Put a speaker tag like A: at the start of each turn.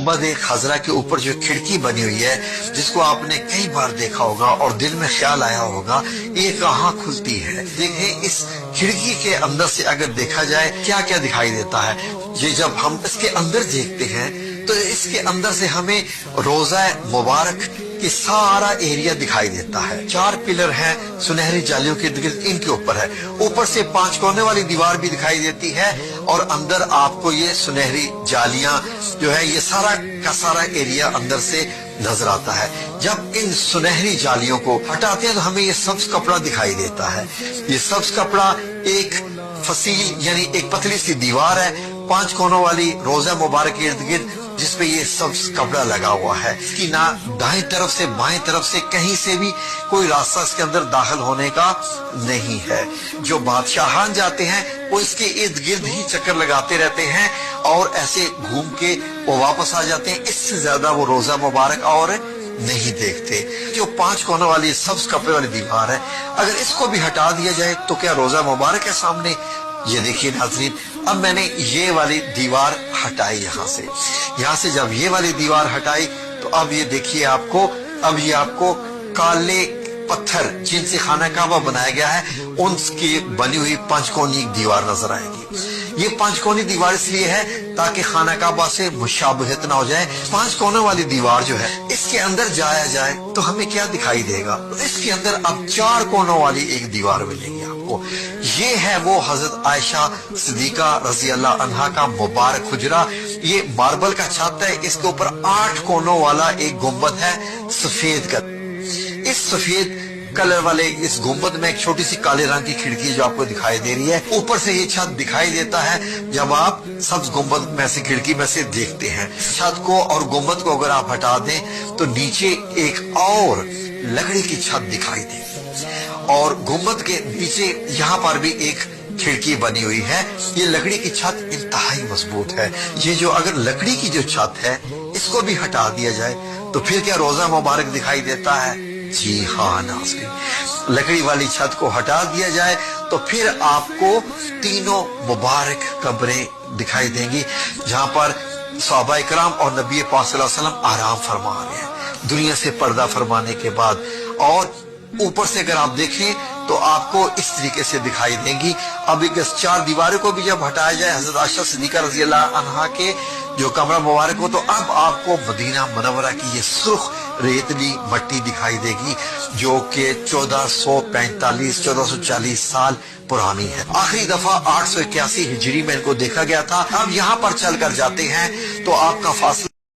A: गुंबद खजरा के ऊपर जो खिड़की बनी हुई है, जिसको आपने कई बार देखा होगा और दिल में ख्याल आया होगा ये कहाँ खुलती है। देखें इस खिड़की के अंदर से अगर देखा जाए क्या क्या दिखाई देता है। ये जब हम इसके अंदर देखते हैं तो इसके अंदर से हमें रोजा मुबारक कि सारा एरिया दिखाई देता है। 4 पिलर हैं सुनहरी जालियों के गिर्द, इनके ऊपर है। ऊपर से 5 कोने वाली दीवार भी दिखाई देती है और अंदर आपको ये सुनहरी जालियां जो है ये सारा का सारा एरिया अंदर से नजर आता है। जब इन सुनहरी जालियों को हटाते हैं तो हमें ये सब्ज कपड़ा दिखाई देता है। ये सब्ज कपड़ा एक फसील यानी एक पतली सी दीवार है 5 कोनों वाली रोजा मुबारक के इर्द गिर्द, जिसपे ये सब्ज कपड़ा लगा हुआ है। इसकी ना दाएं तरफ से बाएं तरफ से कहीं से भी कोई रास्ता इसके अंदर दाखिल होने का नहीं है। जो बादशाहान जाते हैं वो इसके इर्द गिर्द ही चक्कर लगाते रहते हैं और ऐसे घूम के वो वापस आ जाते हैं। इससे ज्यादा वो रोजा मुबारक और नहीं देखते। जो 5 कोनों वाली सब्ज कपड़े वाली दीवार है, अगर इसको भी हटा दिया जाए तो क्या रोजा मुबारक है सामने। ये देखिए नाज़रीन, अब मैंने ये वाली दीवार हटाई यहाँ से जब ये वाली दीवार हटाई तो अब ये देखिए अब ये आपको काले पत्थर जिनसे खाना काबा बनाया गया है उनकी बनी हुई 5 कोनी दीवार नजर आएगी। ये 5 कोनी दीवार इसलिए है ताकि खाना काबा से मुशाबहत ना हो जाए। 5 कोनों वाली दीवार जो है इसके अंदर जाया जाए तो हमें क्या दिखाई देगा। इसके अंदर अब 4 कोनों वाली एक दीवार मिलेगी आपको। ये है वो हजरत आयशा सिद्दीका रजी अल्लाह अन्हा का मुबारक हुजरा। ये मार्बल का छत है, इसके ऊपर 8 कोनों वाला एक गुंबद है सफेद का। इस सफेद कलर वाले इस गुंबद में एक छोटी सी काले रंग की खिड़की जो आपको दिखाई दे रही है। ऊपर से ये छत दिखाई देता है जब आप सब्ज गुंबद में से खिड़की में से देखते हैं। छत को और गुंबद को अगर आप हटा दें तो नीचे एक और लकड़ी की छत दिखाई देगी और गुंबद के नीचे यहाँ पर भी एक खिड़की बनी हुई है। ये लकड़ी की छत इंतहाई मजबूत है। ये जो अगर लकड़ी की जो छत है इसको भी हटा दिया जाए तो फिर क्या रोजा मुबारक दिखाई देता है। जी हाँ नाज़रीन, लकड़ी वाली छत को हटा दिया जाए तो फिर आपको तीनों मुबारक कब्रें दिखाई देंगी जहां पर सहाबा इकराम और नबी पाक सल्लल्लाहु अलैहि वसल्लम आराम फरमा रहे हैं दुनिया से पर्दा फरमाने के बाद। और ऊपर से अगर आप देखें तो आपको इस तरीके से दिखाई देंगी। अब एक 4 दीवारों को भी जब हटाया जाए हजरत आयशा सिद्दीका रज़ी अल्लाह अन्हा के जो कमरा मुबारक हो तो अब आपको मदीना मुनव्वरा की ये सुर्ख रेतली मट्टी दिखाई देगी जो कि 1440 साल पुरानी है। आखिरी दफा 881 हिजरी में इनको देखा गया था। अब यहाँ पर चल कर जाते हैं तो आपका फासला